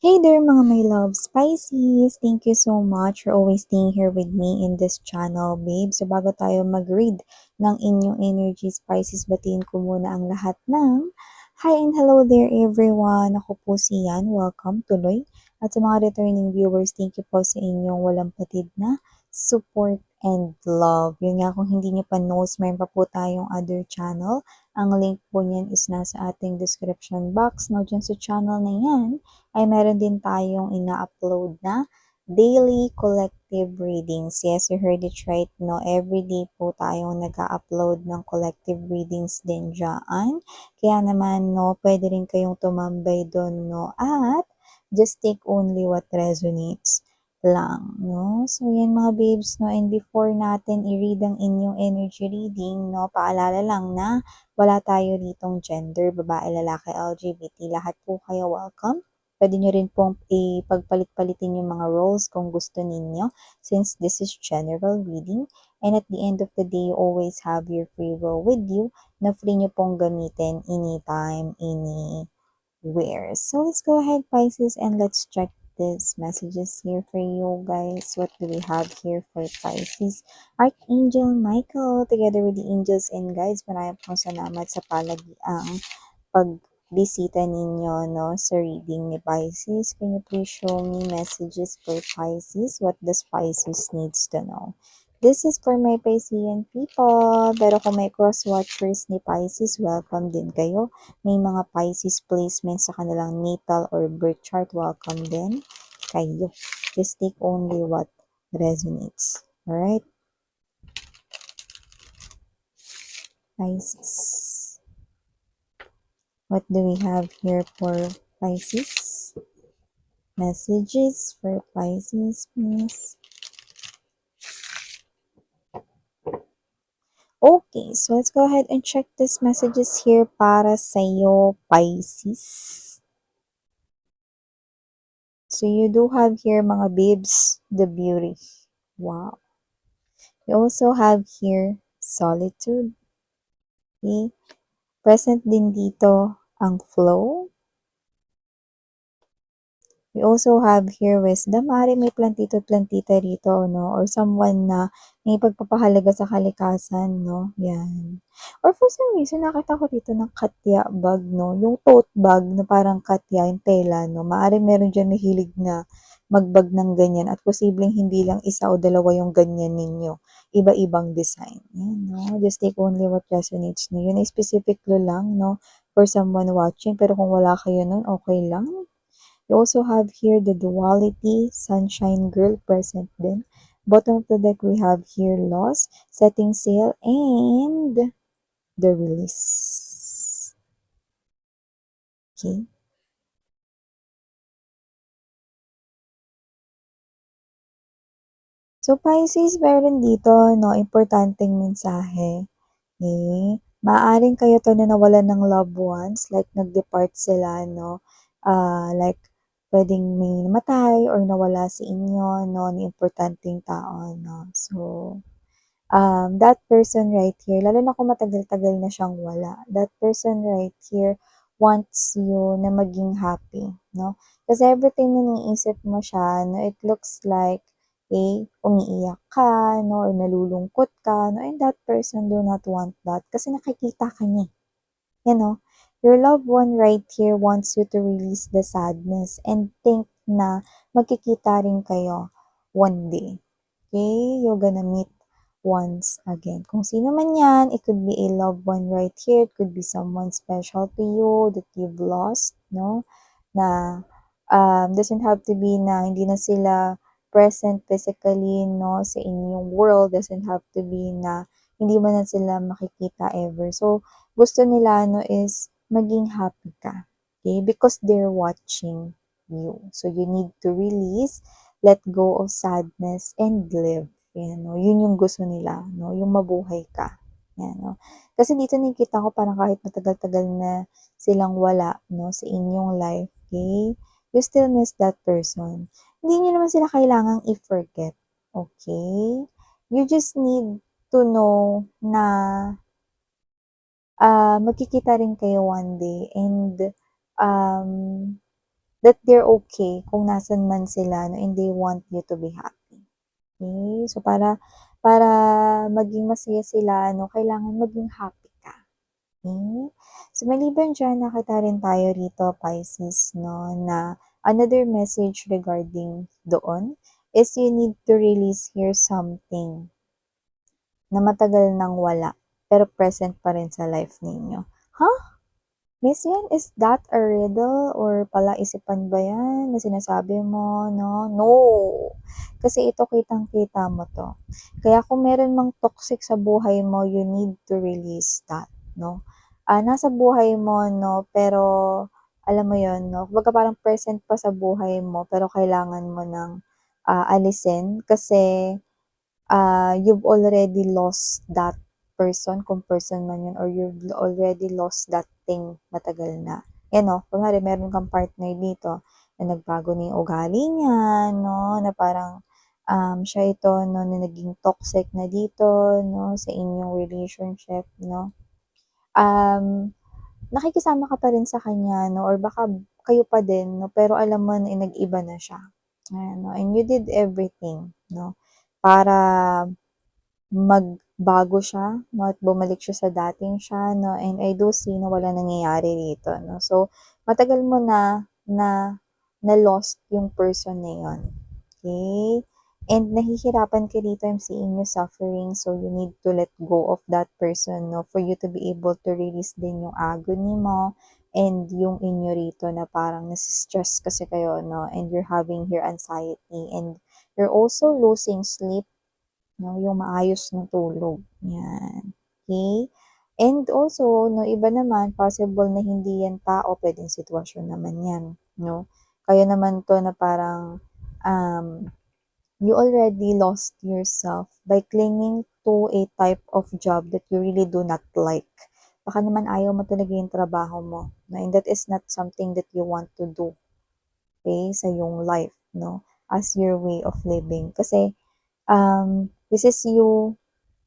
Hey there mga my love Pisces! Thank you so much for always staying here with me in this channel, babe. So bago tayo mag-read ng inyong energy Pisces, batiin ko muna ang lahat ng hi and hello there everyone! Ako po si Yan. Welcome tuloy. At sa mga returning viewers, thank you po sa inyong walang patid na support and love. Yun nga, kung hindi nyo pa knows, mayroon pa po tayong other channel. Ang link po niyan is nasa ating description box. Now, dyan sa channel na yan, ay meron din tayong ina-upload na daily collective readings. Yes, you heard it right, no? Every day po tayong nag-upload ng collective readings din dyan. Kaya naman, no, pwede rin kayong tumambay doon, no? At just take only what resonates lang, no? So, yan mga babes, no? And before natin i-read ang inyong energy reading, no? Paalala lang na wala tayo ditong gender, babae, lalaki, LGBT, lahat po kayo welcome. Pwede nyo rin pong ipagpalit-palitin yung mga roles kung gusto ninyo since this is general reading. And at the end of the day, you always have your free will with you na free nyo pong gamitin anytime, anywhere. So let's go ahead, Pisces, and let's check these messages here for you guys. What do we have here for Pisces? Archangel Michael, together with the angels and guides, maraming pong salamat sa palagiang pagbisita ninyo, no, sa reading ni Pisces. Can you please show me messages for Pisces? What does Pisces needs to know? This is for my Piscean people. Pero kung may cross-watchers ni Pisces, welcome din kayo. May mga Pisces placements sa kanilang natal or birth chart, welcome din kayo. Just take only what resonates. Alright? Pisces. What do we have here for Pisces? Messages for Pisces, please. Okay, so let's go ahead and check these messages here para sa'yo, Pisces. So you do have here, mga babes, the beauty. Wow. You also have here solitude. Okay. Present din dito ang flow. We also have here wisdom. Maaari may plantito-plantita rito, no? Or someone na may pagpapahalaga sa kalikasan, no? Yan. Or for some reason, nakita ko dito ng katya bag, no? Yung tote bag na parang katya, yung tela, no? Maaari meron dyan mahilig na magbag ng ganyan at posibleng hindi lang isa o dalawa yung ganyan ninyo. Iba-ibang design. Yan, no? Just take only what resonates, no? Yun ay specific clue lang, no? For someone watching. Pero kung wala kayo nun, okay lang. You also have here the duality, sunshine girl present din. Bottom of the deck, we have here loss, setting sail, and the release. Okay. So, Pisces, meron dito, no, importanteng mensahe. Okay. Maaring kayo to na nawalan ng loved ones, like nag-depart sila, no? Like, pwedeng may namatay or nawala sa inyo, no, ni importanteng tao, no? So, that person right here, lalo na kung matagal-tagal na siyang wala, that person right here wants you na maging happy, no? Kasi everything na iniisip mo siya, no, it looks like, umiiyak ka, no, or nalulungkot ka, no, and that person do not want that kasi nakikita ka niya. You know, your loved one right here wants you to release the sadness and think na magkikita rin kayo one day. Okay? You're gonna meet once again. Kung sino man yan, it could be a loved one right here. It could be someone special to you that you've lost, no? Na doesn't have to be na hindi na sila present physically, no, sa inyong world. Doesn't have to be na hindi mo na sila makikita ever. So, gusto nila, no, is maging happy ka. Okay? Because they're watching you. So, you need to release, let go of sadness, and live. Yan, no? Yun yung gusto nila, no? Yung mabuhay ka. Yan, no? Kasi dito nakikita ko parang kahit matagal-tagal na silang wala, no, sa inyong life, okay? You still miss that person. Hindi nyo naman sila kailangang i-forget, okay? You just need to know na magkikita rin kayo one day and um, that they're okay kung nasan man sila, no, and they want you to be happy. Okay? So, para maging masaya sila, no, kailangan maging happy ka. Okay? So, maliban diyan, nakita rin tayo rito, Pisces, no, na another message regarding doon is you need to release here something na matagal nang wala, pero present pa rin sa life ninyo. Huh? Miss yan, is that a riddle or palaisipan ba yan na sinasabi mo, no? No! Kasi ito kitang-kita mo to. Kaya kung meron mang toxic sa buhay mo, you need to release that, no? Nasa buhay mo, no? Pero, alam mo yon, no? Kumbaga parang present pa sa buhay mo, pero kailangan mo ng alisin kasi you've already lost that person, kung person man yun, or you've already lost that thing matagal na. Yan o, kunwari meron kang partner dito na nagbago na yung ugali niya, no, na parang siya ito, no, na naging toxic na dito, no, sa inyong relationship, no. Nakikisama ka pa rin sa kanya, no, or baka kayo pa din, no, pero alam mo na nag-iba na siya. Ayan, no, and you did everything, no, para magbago siya, 'no, at bumalik siya sa dating siya, 'no, and I do see na walang nangyayari dito, 'no. So, matagal mo na na-lost yung person na yun, okay? And nahihirapan ka dito, I'm seeing you suffering, so you need to let go of that person, 'no, for you to be able to release din yung agony mo and yung inyo rito na parang nasi-stress kasi kayo, 'no, and you're having your anxiety and you're also losing sleep, 'no, yung maayos na tulog, 'yan, okay. And also 'no, iba naman possible na hindi yan tao, puwedeng sitwasyon naman 'yan, 'no. Kaya naman 'to na parang, um, you already lost yourself by clinging to a type of job that you really do not like. Baka naman ayaw mo talaga yung trabaho mo, 'no, and that is not something that you want to do, okay, sa iyong life, 'no, as your way of living. Kasi, this is you.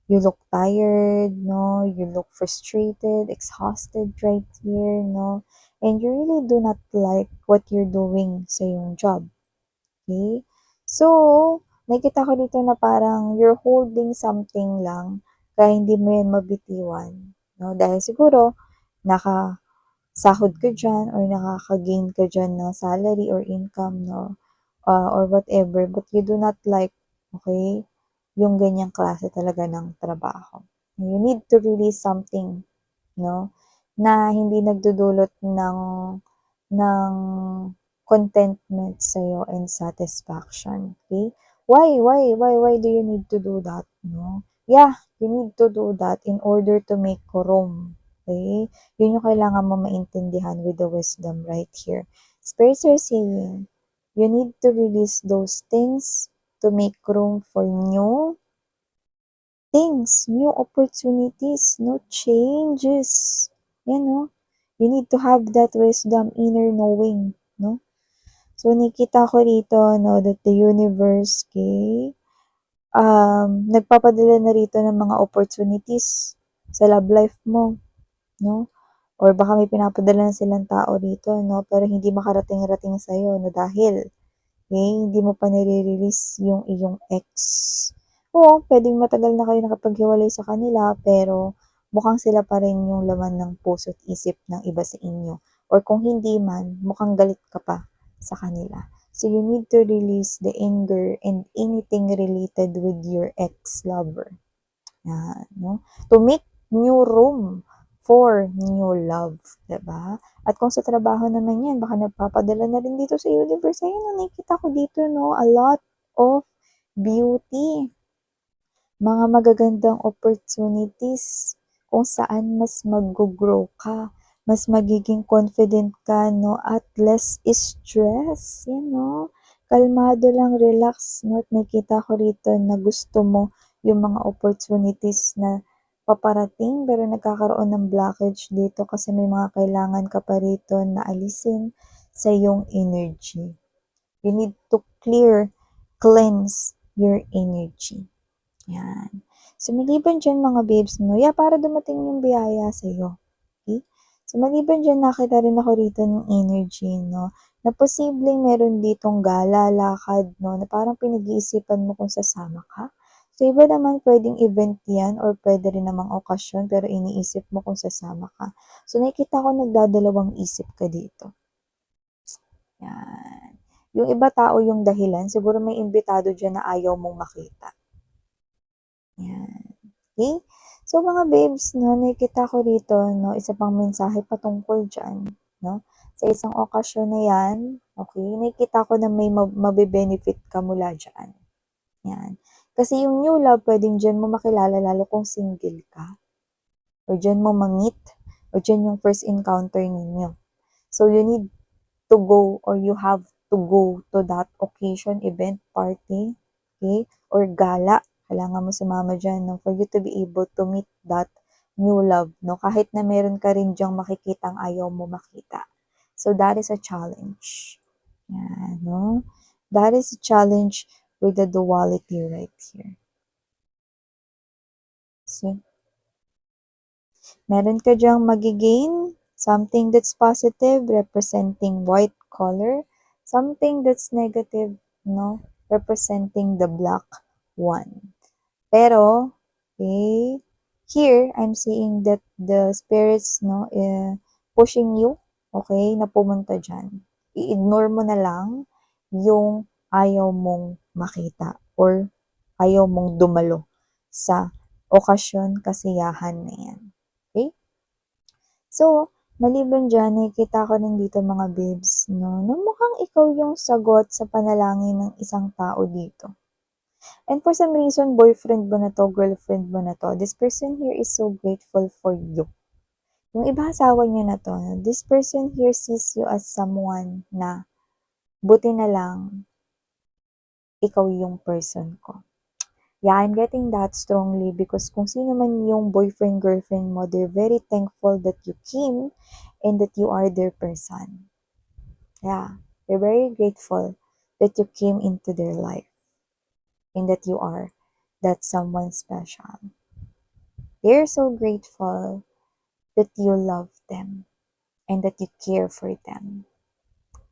You look tired, no? You look frustrated, exhausted right here, no? And you really do not like what you're doing sa yung job, okay? So, nakita ko dito na parang you're holding something lang kaya hindi mo yan mabitiwan, no? Dahil siguro nakasahod ka dyan or nakaka-gain ka dyan ng salary or income, no? Or whatever, but you do not like, okay, yung ganyang klase talaga ng trabaho. You need to release something, no, na hindi nagdudulot ng contentment sa'yo and satisfaction, okay? Why do you need to do that, no? Yeah, you need to do that in order to make room, okay? Yun yung kailangan mo maintindihan with the wisdom right here. Spirits are saying, you need to release those things to make room for new things, new opportunities, no changes. Yan, no? You need to have that wisdom, inner knowing, no? So, nakita ko rito, no, that the universe, okay, nagpapadala na rito ng mga opportunities sa love life mo, no? Or baka may pinapadala na silang tao dito, no? Pero hindi makarating-rating sa'yo, no? Dahil hindi mo pa nire-release yung iyong ex. Oo, puwedeng matagal na kayo nakapaghiwalay sa kanila, pero mukhang sila pa rin yung laman ng puso't isip ng iba sa inyo. Or kung hindi man, mukhang galit ka pa sa kanila. So, you need to release the anger and anything related with your ex-lover. Yan, no? To make new room for new love, 'di ba? At kung sa trabaho naman 'yan, baka nagpapadala na rin dito sa universe. Ayun, nakikita ko dito, no, a lot of beauty, mga magagandang opportunities kung saan mas mag-go-grow ka, mas magiging confident ka, no, at less stress, yan, no. Kalmado lang, relax, no, at nakita ko rito na gusto mo yung mga opportunities na paparating pero nagkakaroon ng blockage dito kasi may mga kailangan ka pa rito na alisin sa iyong energy. You need to cleanse your energy. Yan. So, maliban diyan mga babes, no, para dumating yung biyaya sa'yo. Okay? So, maliban diyan, nakita rin ako rito ng energy, no, na posibleng meron ditong gala, lakad 'no, na parang pinag-iisipan mo kung sasama ka. Sa iba naman puwedeng event 'yan or puwede rin namang okasyon pero iniisip mo kung sasama ka. So nakikita ko nagdadalawang isip ka dito, 'yan. Yung iba tao yung dahilan, siguro may imbitado diyan na ayaw mong makita, 'yan. Okey? So mga babes 'no, nakikita ko rito 'no, isa pang mensahe patungkol diyan 'no, sa isang okasyon na 'yan, okey, nakikita ko na may mabe-benefit ka mula diyan, 'yan. Kasi yung new love puwedeng diyan mo makilala lalo kung single ka or diyan mo ma-meet or diyan yung first encounter ninyo. So you need to go or you have to go to that occasion, event, party, okay, or gala. Kailangan mo sumama diyan 'no, for you to be able to meet that new love 'no, kahit na meron ka rin diyang makikitang ayaw mo makita. So that is a challenge, yan 'no. That is a challenge with the duality right here. See? Meron ka diyang magi-gain, something that's positive representing white color, something that's negative, no, representing the black one. Pero, okay, here I'm seeing that the spirits, no, pushing you, okay, na pumunta diyan. I-ignore mo na lang yung ayaw mong makita or ayaw mong dumalo sa okasyon, kasiyahan na yan. Okay? So, maliban diyan nakikita ko rin dito mga babes 'no, na mukhang ikaw yung sagot sa panalangin ng isang tao dito. And for some reason, boyfriend mo na 'to, girlfriend mo na 'to, this person here is so grateful for you. Yung iba asawa niyo na 'to, this person here sees you as someone na buti na lang ikaw yung person ko. Yeah, I'm getting that strongly because kung sino man yung boyfriend, girlfriend mo, they're very thankful that you came and that you are their person. Yeah, they're very grateful that you came into their life and that you are that someone special. They're so grateful that you love them and that you care for them.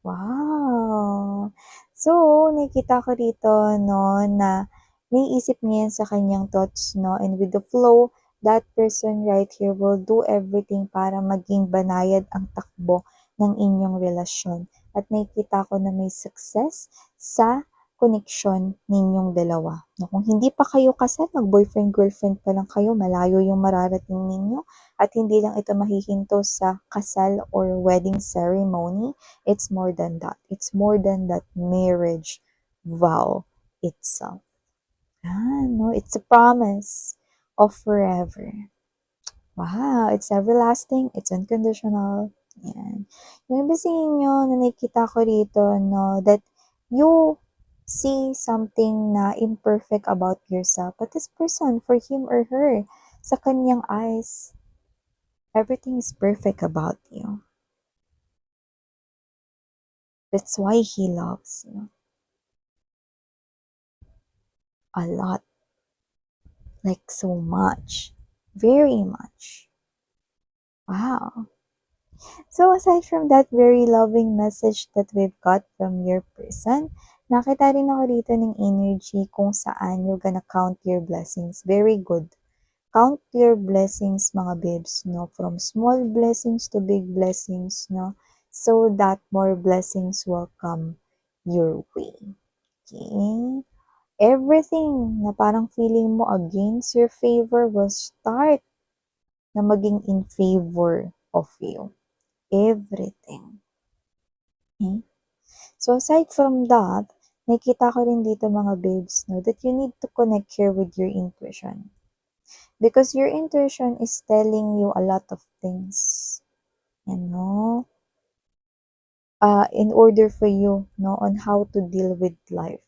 Wow! So, nakikita ko dito 'no, na naiisip niya 'yan sa kanyang thoughts 'no, and with the flow, that person right here will do everything para maging banayad ang takbo ng inyong relasyon. At nakikita ko na may success sa koneksyon ninyong dalawa 'no. Kung hindi pa kayo kasal, mag-boyfriend, girlfriend pa lang kayo, malayo yung mararating ninyo at hindi lang ito mahihinto sa kasal or wedding ceremony. It's more than that. It's more than that marriage vow itself. No, it's a promise of forever. Wow, it's everlasting, it's unconditional. Yan. Yung ibig sabihin nyo na nakikita ko rito, no, that you see something na imperfect about yourself, but this person, for him or her, sa kanyang eyes, everything is perfect about you. That's why he loves you a lot, like so much, very much. Wow. So aside from that very loving message that we've got from your person, nakita rin ako dito ng energy kung saan you're gonna count your blessings. Very good. Count your blessings mga babes, no? From small blessings to big blessings, no? So that more blessings will come your way. Okay? Everything na parang feeling mo against your favor will start na maging in favor of you. Everything. Okay? So aside from that, nakita ko rin dito mga babes, no, that you need to connect here with your intuition. Because your intuition is telling you a lot of things. You know? In order for you, no, on how to deal with life.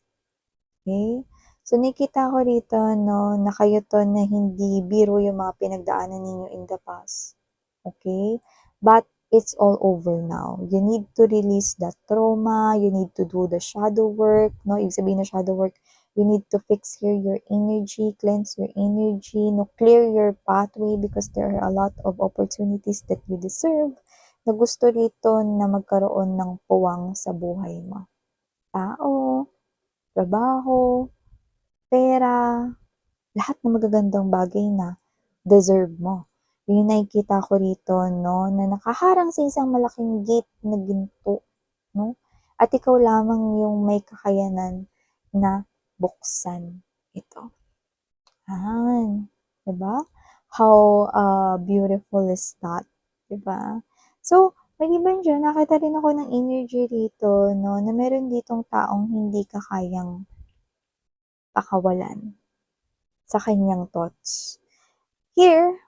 Okay? So, nakita ko rito, no, na kayo to na hindi biro yung mga pinagdaanan ninyo in the past. Okay? But, it's all over now. You need to release that trauma. You need to do the shadow work. No, ibig sabihin na shadow work, you need to fix here your energy, cleanse your energy, no, clear your pathway because there are a lot of opportunities that you deserve. na gusto rito na magkaroon ng puwang sa buhay mo. Tao, trabaho, pera, lahat ng magagandang bagay na deserve mo. Yun yung nakikita ko rito 'no, na nakaharang sa isang malaking gate na ginto 'no, at ikaw lamang yung may kakayanan na buksan ito. 'Yan, 'di ba? How, beautiful is that, 'di ba? So, maliban diyan nakita rin ako ng energy rito 'no, na meron ditong taong hindi ka kayang pakawalan sa kanyang thoughts. Here,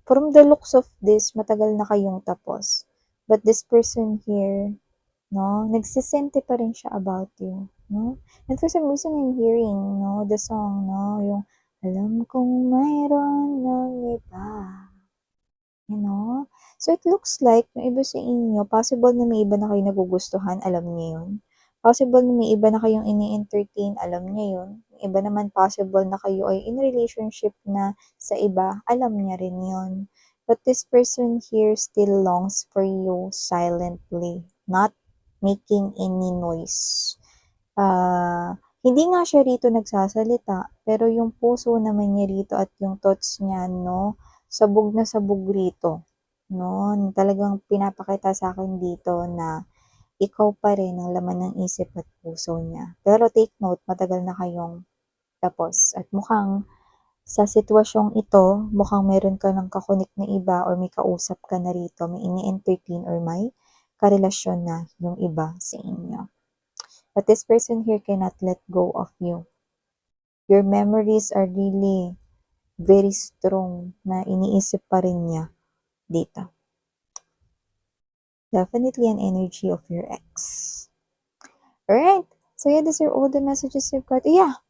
from the looks of this, matagal na kayong tapos. But this person here, no, nagsisente pa rin siya about you, no? And for some reason, I'm hearing, no, the song, no, yung alam kong mayroon ng iba. You know? So, it looks like yung iba sa inyo, possible na may iba na kayo nagugustuhan, alam niyo yun. Possible na may iba na kayong ini-entertain, alam niya yun. Yung iba naman possible na kayo ay in relationship na sa iba, alam niya rin yun. But this person here still longs for you silently, not making any noise. Hindi nga siya rito nagsasalita, pero yung puso naman niya rito at yung thoughts niya, no, sabog na sabog rito, no? Talagang pinapakita sa akin dito na ikaw pa rin ang laman ng isip at puso niya. Pero take note, matagal na kayong tapos at mukhang sa sitwasyong ito, mukhang meron ka ng kakonek na iba or may kausap ka na rito, may ini-entertain or may karelasyon na yung iba sa inyo. But this person here cannot let go of you. Your memories are really very strong na iniisip pa rin niya dito. Definitely an energy of your ex. Alright, so yeah, these are all the messages you've got. Yeah,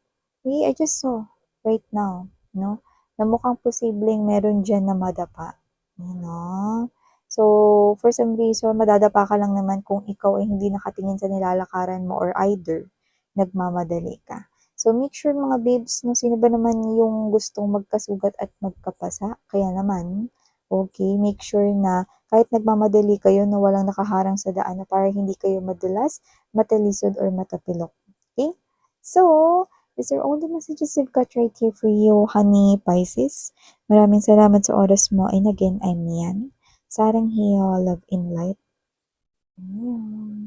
I just saw right now, no, na mukhang posibleng meron dyan na madapa, you know. So, for some reason, madadapa ka lang naman kung ikaw ay hindi nakatingin sa nilalakaran mo or either nagmamadali ka. So, make sure mga babes, no, sino ba naman yung gustong magkasugat at magkapasa? Kaya naman, okay, make sure na kahit nagmamadali kayo na walang nakaharang sa daan na para hindi kayo madulas, matalisod, or matapilok. Okay? So, these are all the messages I've got right here for you, honey Pisces. Maraming salamat sa oras mo. And again, I'm Mian. Sarang Hiyo, Love in Light. Ayan.